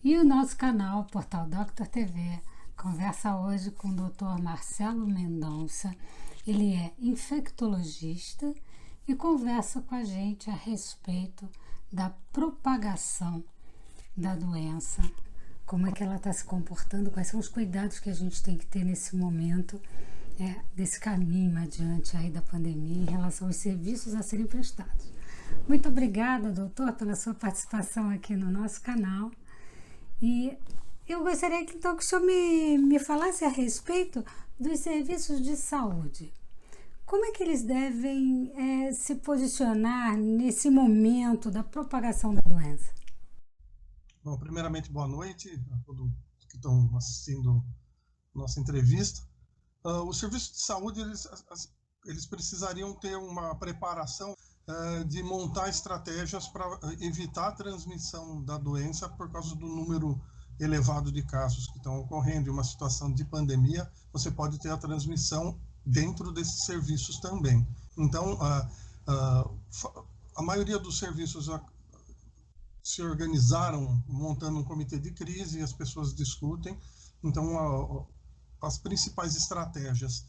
E o nosso canal, Portal Doctor TV, conversa hoje com o Dr. Marcelo Mendonça. Ele é infectologista e conversa com a gente a respeito da propagação da doença, como é que ela está se comportando, quais são os cuidados que a gente tem que ter nesse momento, desse caminho adiante aí da pandemia em relação aos serviços a serem prestados. Muito obrigada, doutor, pela sua participação aqui no nosso canal. E eu gostaria que, então, que o senhor me falasse a respeito dos serviços de saúde. Como é que eles devem se posicionar nesse momento da propagação da doença? Bom, primeiramente, boa noite a todos que estão assistindo nossa entrevista. Os serviços de saúde, eles precisariam ter uma preparação de montar estratégias para evitar a transmissão da doença por causa do número elevado de casos que estão ocorrendo. Em uma situação de pandemia, você pode ter a transmissão dentro desses serviços também. Então, a maioria dos serviços se organizaram montando um comitê de crise e as pessoas discutem. Então, as principais estratégias,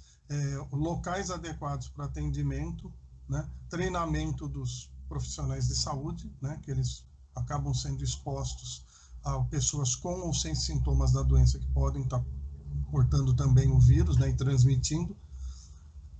locais adequados para atendimento, né, treinamento dos profissionais de saúde, né, que eles acabam sendo expostos a pessoas com ou sem sintomas da doença que podem estar portando também o vírus, né, e transmitindo.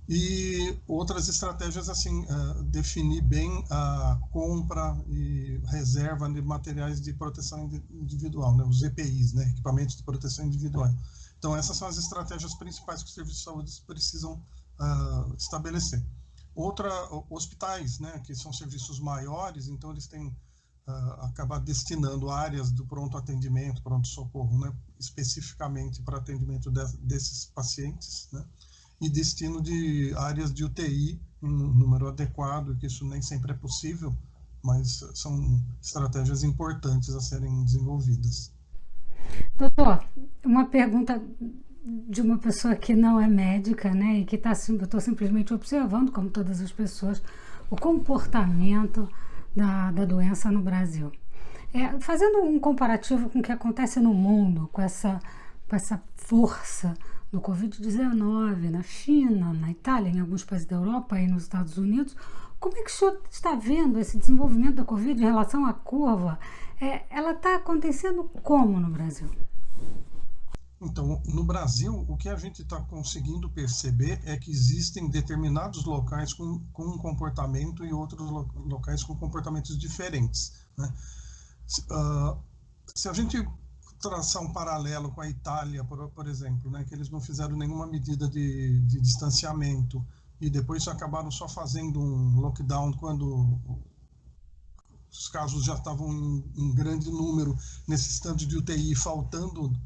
E outras estratégias, assim, definir bem a compra e reserva de materiais de proteção individual, né, os EPIs, né, equipamentos de proteção individual. Então, essas são as estratégias principais que os serviços de saúde precisam estabelecer. Hospitais, né, que são serviços maiores, então eles têm acabar destinando áreas do pronto atendimento, pronto-socorro, né, especificamente para atendimento desses pacientes, né, e destino de áreas de UTI em um número adequado, que isso nem sempre é possível, mas são estratégias importantes a serem desenvolvidas. Doutor, uma pergunta de uma pessoa que não é médica, né, e que eu estou simplesmente observando, como todas as pessoas, o comportamento da doença no Brasil. Fazendo um comparativo com o que acontece no mundo, com essa força do Covid-19 na China, na Itália, em alguns países da Europa e nos Estados Unidos, como é que o senhor está vendo esse desenvolvimento da Covid em relação à curva? Ela está acontecendo como no Brasil? Então, no Brasil, o que a gente está conseguindo perceber é que existem determinados locais com um comportamento e outros locais com comportamentos diferentes, né? Se a gente traçar um paralelo com a Itália, por exemplo, né, que eles não fizeram nenhuma medida de distanciamento e depois acabaram só fazendo um lockdown quando os casos já estavam em grande número, necessitando de UTI, faltando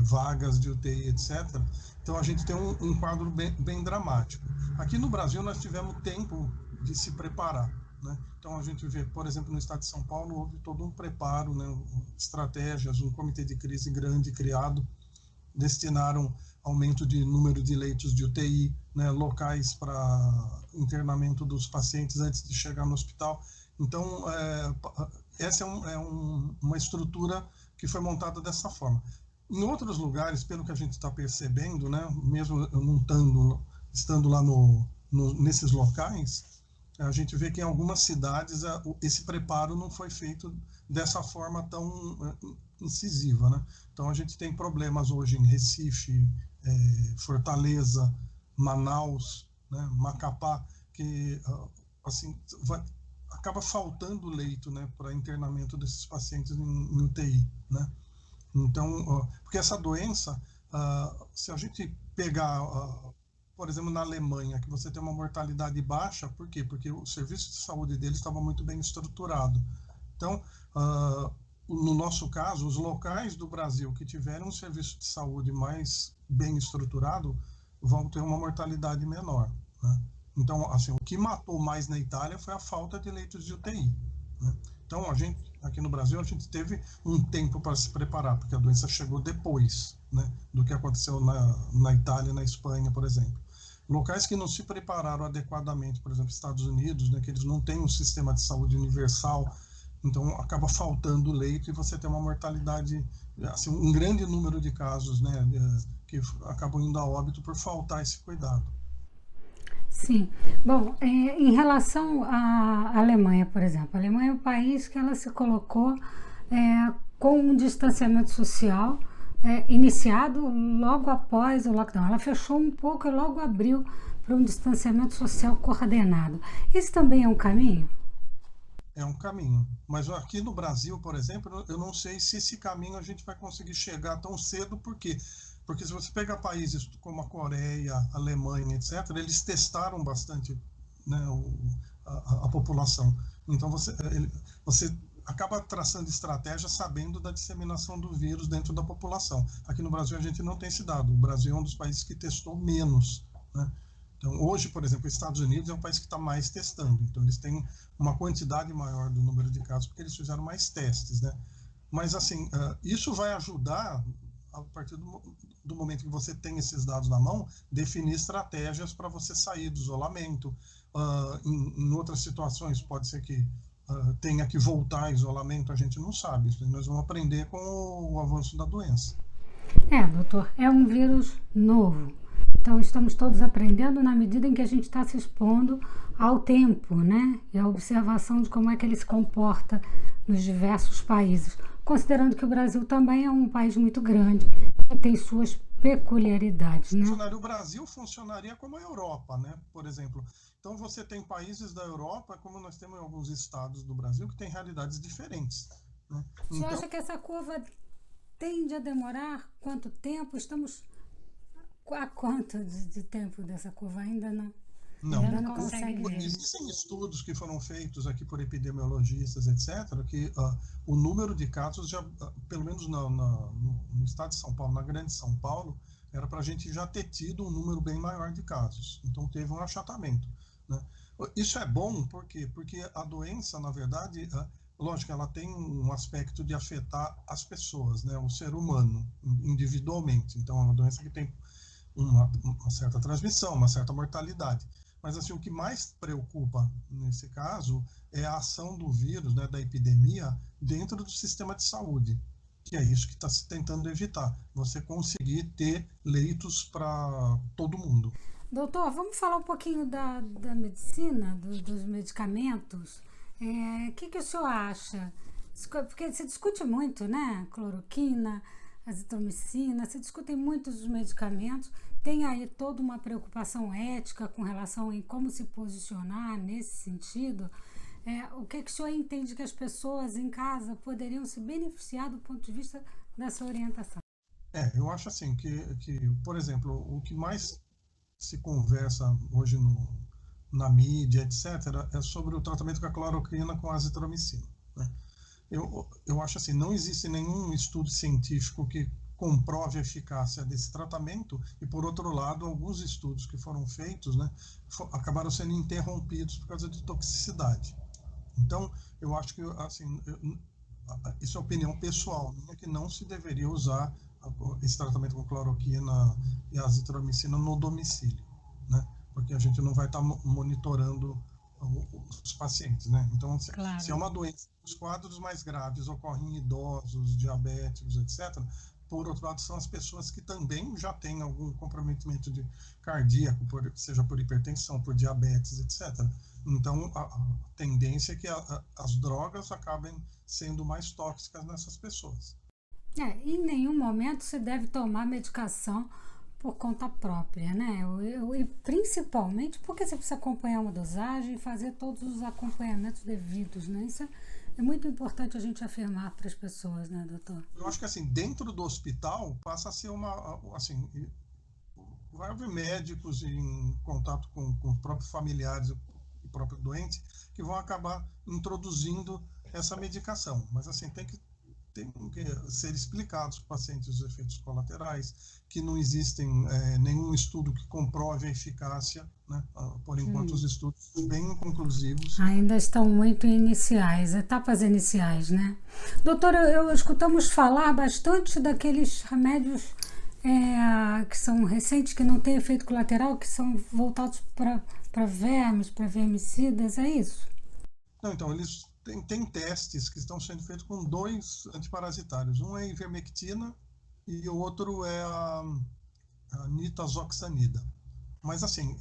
vagas de UTI, etc. Então a gente tem um quadro bem dramático. Aqui no Brasil nós tivemos tempo de se preparar, né? Então a gente vê, por exemplo, no estado de São Paulo houve todo um preparo, né, estratégias, um comitê de crise grande criado, destinaram aumento de número de leitos de UTI, né, locais para internamento dos pacientes antes de chegar no hospital. Então, essa uma estrutura que foi montada dessa forma. Em outros lugares, pelo que a gente está percebendo, né, mesmo não estando lá nesses locais, a gente vê que em algumas cidades esse preparo não foi feito dessa forma tão incisiva, né? Então a gente tem problemas hoje em Recife, Fortaleza, Manaus, né, Macapá, que assim acaba faltando leito, né, para internamento desses pacientes em UTI, né? Então, porque essa doença, se a gente pegar, por exemplo, na Alemanha, que você tem uma mortalidade baixa, por quê? Porque o serviço de saúde deles estava muito bem estruturado. Então, no nosso caso, os locais do Brasil que tiverem um serviço de saúde mais bem estruturado vão ter uma mortalidade menor, né? Então, assim, o que matou mais na Itália foi a falta de leitos de UTI, né? Então, aqui no Brasil, a gente teve um tempo para se preparar, porque a doença chegou depois, né, do que aconteceu na Itália e na Espanha, por exemplo. Locais que não se prepararam adequadamente, por exemplo, Estados Unidos, né, que eles não têm um sistema de saúde universal Então acaba faltando leito e você tem uma mortalidade, assim, um grande número de casos, né, que acabam indo a óbito por faltar esse cuidado. Sim. Bom, em relação à Alemanha, por exemplo, a Alemanha é um país que ela se colocou com um distanciamento social iniciado logo após o lockdown. Ela fechou um pouco e logo abriu para um distanciamento social coordenado. Esse também é um caminho? É um caminho. Mas aqui no Brasil, por exemplo, eu não sei se esse caminho a gente vai conseguir chegar tão cedo, por quê? Porque se você pega países como a Coreia, a Alemanha, etc., eles testaram bastante, né, a população. Então você acaba traçando estratégias sabendo da disseminação do vírus dentro da população. Aqui no Brasil a gente não tem esse dado. O Brasil é um dos países que testou menos, né? Então, hoje, por exemplo, os Estados Unidos é o país que está mais testando. Então, eles têm uma quantidade maior do número de casos porque eles fizeram mais testes, né? Mas, assim, isso vai ajudar, a partir do momento que você tem esses dados na mão, definir estratégias para você sair do isolamento. Em outras situações, pode ser que tenha que voltar ao isolamento, a gente não sabe. Nós vamos aprender com o avanço da doença. Doutor, é um vírus novo. Então, estamos todos aprendendo na medida em que a gente está se expondo ao tempo, né? E à observação de como é que ele se comporta nos diversos países. Considerando que o Brasil também é um país muito grande e tem suas peculiaridades, né? O Brasil funcionaria como a Europa, né? Por exemplo. Então, você tem países da Europa, como nós temos em alguns estados do Brasil, que têm realidades diferentes, né? Você acha que essa curva tende a demorar? Quanto tempo? Estamos a quanto de tempo dessa curva? Ainda não. Não, Ainda não consegue ver. Existem estudos que foram feitos aqui por epidemiologistas, etc., que o número de casos, já, pelo menos no estado de São Paulo, na grande São Paulo, era para a gente já ter tido um número bem maior de casos. Então, teve um achatamento, né? Isso é bom, por quê? Porque a doença, na verdade, lógico, ela tem um aspecto de afetar as pessoas, né? O ser humano, individualmente. Então, é uma doença que tem uma certa transmissão, uma certa mortalidade. Mas assim, o que mais preocupa nesse caso é a ação do vírus, né, da epidemia, dentro do sistema de saúde, que é isso que está se tentando evitar, você conseguir ter leitos para todo mundo. Doutor, vamos falar um pouquinho da medicina, dos medicamentos. O que o senhor acha? Porque se discute muito, né? Cloroquina, azitromicina, se discutem muitos os medicamentos. Tem aí toda uma preocupação ética com relação em como se posicionar nesse sentido. O que o senhor entende que as pessoas em casa poderiam se beneficiar do ponto de vista dessa orientação? Eu acho assim que, por exemplo, o que mais se conversa hoje na mídia, etc., é sobre o tratamento com a cloroquina com a azitromicina, né? Eu acho assim, não existe nenhum estudo científico que comprove a eficácia desse tratamento e, por outro lado, alguns estudos que foram feitos, né, acabaram sendo interrompidos por causa de toxicidade. Então, eu acho que, assim, isso é opinião pessoal minha, que não se deveria usar esse tratamento com cloroquina e azitromicina no domicílio, né? Porque a gente não vai estar monitorando os pacientes, né? Então, Claro. Se é uma doença, os quadros mais graves ocorrem em idosos, diabéticos, etc. Por outro lado, são as pessoas que também já têm algum comprometimento cardíaco, seja por hipertensão, por diabetes, etc. Então, a tendência é que as drogas acabem sendo mais tóxicas nessas pessoas. Em nenhum momento se deve tomar medicação por conta própria, né? E principalmente porque você precisa acompanhar uma dosagem e fazer todos os acompanhamentos devidos, né? Isso é muito importante a gente afirmar para as pessoas, né, doutor? Eu acho que, assim, dentro do hospital passa a ser assim, vai haver médicos em contato com os próprios familiares e próprio doente que vão acabar introduzindo essa medicação. Mas, assim, tem que ser explicados para os pacientes os efeitos colaterais, que não existem nenhum estudo que comprove a eficácia, né? Por enquanto, os estudos bem inconclusivos. Ainda estão muito iniciais, etapas iniciais, né? Doutora, eu escutamos falar bastante daqueles remédios que são recentes, que não têm efeito colateral, que são voltados para vermes, para vermicidas, é isso? Não, então, eles tem testes que estão sendo feitos com 2 antiparasitários. Um é a ivermectina e o outro é a nitazoxanida. Mas, assim,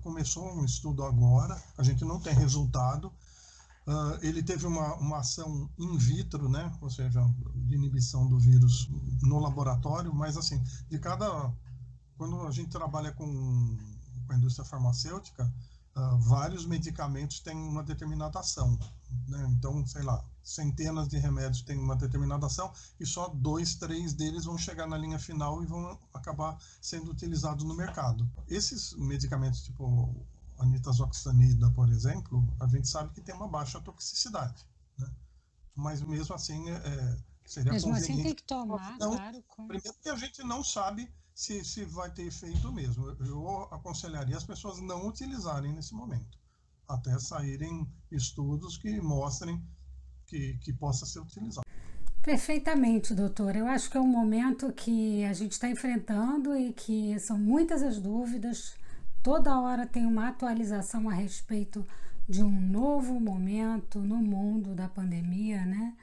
começou um estudo agora, a gente não tem resultado. Ele teve uma ação in vitro, né? Ou seja, de inibição do vírus no laboratório, mas, assim, quando a gente trabalha com a indústria farmacêutica, vários medicamentos têm uma determinada ação, né? Então, sei lá, centenas de remédios têm uma determinada ação e só 2, 3 deles vão chegar na linha final e vão acabar sendo utilizados no mercado. Esses medicamentos, tipo a nitazoxanida, por exemplo, a gente sabe que tem uma baixa toxicidade, né? Mas mesmo assim, seria Mesmo assim conveniente. tem que tomar, Não, claro. primeiro que a gente não sabe se vai ter efeito mesmo. Eu aconselharia as pessoas não utilizarem nesse momento, até saírem estudos que mostrem que possa ser utilizado. Perfeitamente, doutor. Eu acho que é um momento que a gente está enfrentando e que são muitas as dúvidas. Toda hora tem uma atualização a respeito de um novo momento no mundo da pandemia, né?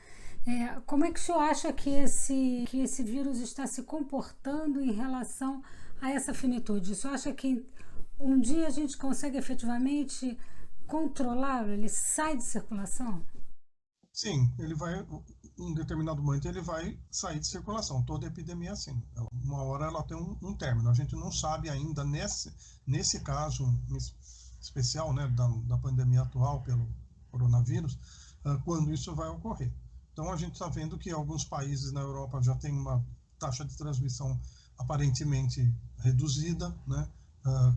Como é que o senhor acha que esse vírus está se comportando em relação a essa finitude? O senhor acha que um dia a gente consegue efetivamente controlá-lo? Ele sai de circulação? Sim, em determinado momento ele vai sair de circulação. Toda epidemia é assim. Uma hora ela tem um término. A gente não sabe ainda, nesse caso especial, né, da pandemia atual pelo coronavírus, quando isso vai ocorrer. Então, a gente está vendo que alguns países na Europa já têm uma taxa de transmissão aparentemente reduzida, né?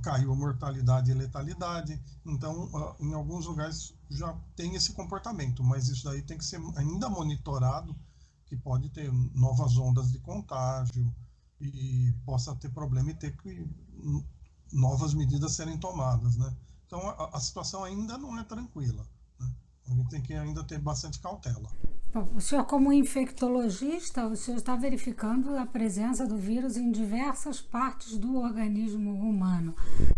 Caiu a mortalidade e letalidade. Então, em alguns lugares já tem esse comportamento, mas isso daí tem que ser ainda monitorado, que pode ter novas ondas de contágio e possa ter problema e ter que novas medidas serem tomadas, né? Então, a situação ainda não é tranquila, né? A gente tem que ainda ter bastante cautela. Bom, o senhor, como infectologista, o senhor está verificando a presença do vírus em diversas partes do organismo humano,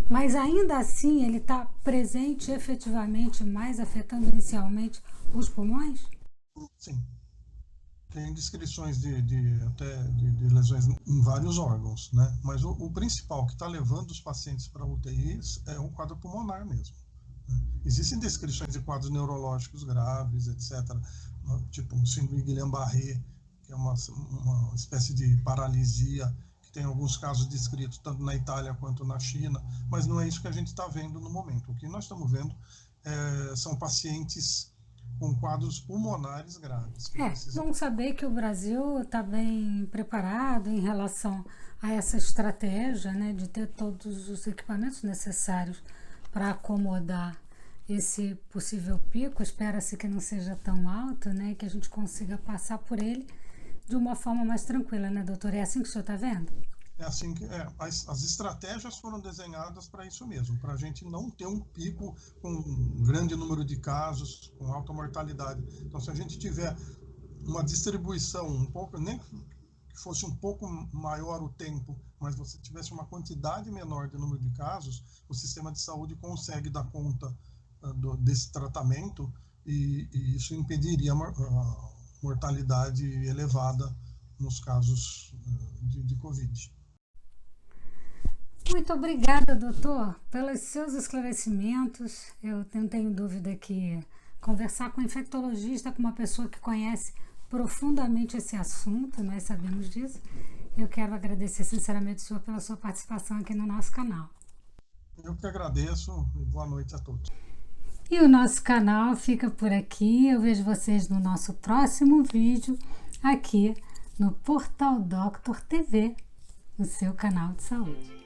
mas ainda assim ele está presente efetivamente, mais afetando inicialmente os pulmões? Sim. Tem descrições até de lesões em vários órgãos, né? Mas o principal que está levando os pacientes para UTIs é o quadro pulmonar mesmo. Existem descrições de quadros neurológicos graves, etc., tipo o síndrome de Guillain-Barré, que é uma espécie de paralisia, que tem alguns casos descritos tanto na Itália quanto na China, mas não é isso que a gente está vendo no momento. O que nós estamos vendo são pacientes com quadros pulmonares graves. Vamos saber que o Brasil está bem preparado em relação a essa estratégia, né, de ter todos os equipamentos necessários para acomodar esse possível pico. Espera-se que não seja tão alto, né, que a gente consiga passar por ele de uma forma mais tranquila, né, doutor? É assim que o senhor está vendo? É assim que as estratégias foram desenhadas para isso mesmo, para a gente não ter um pico com um grande número de casos, com alta mortalidade. Então, se a gente tiver uma distribuição um pouco, nem que fosse um pouco maior o tempo, mas você tivesse uma quantidade menor de número de casos, o sistema de saúde consegue dar conta desse tratamento e isso impediria a mortalidade elevada nos casos de Covid. Muito obrigada, doutor, pelos seus esclarecimentos. Eu não tenho dúvida que conversar com um infectologista, com uma pessoa que conhece profundamente esse assunto, nós sabemos disso. Eu quero agradecer sinceramente o senhor pela sua participação aqui no nosso canal. Eu que agradeço e boa noite a todos. E o nosso canal fica por aqui. Eu vejo vocês no nosso próximo vídeo aqui no Portal Doctor TV, o seu canal de saúde.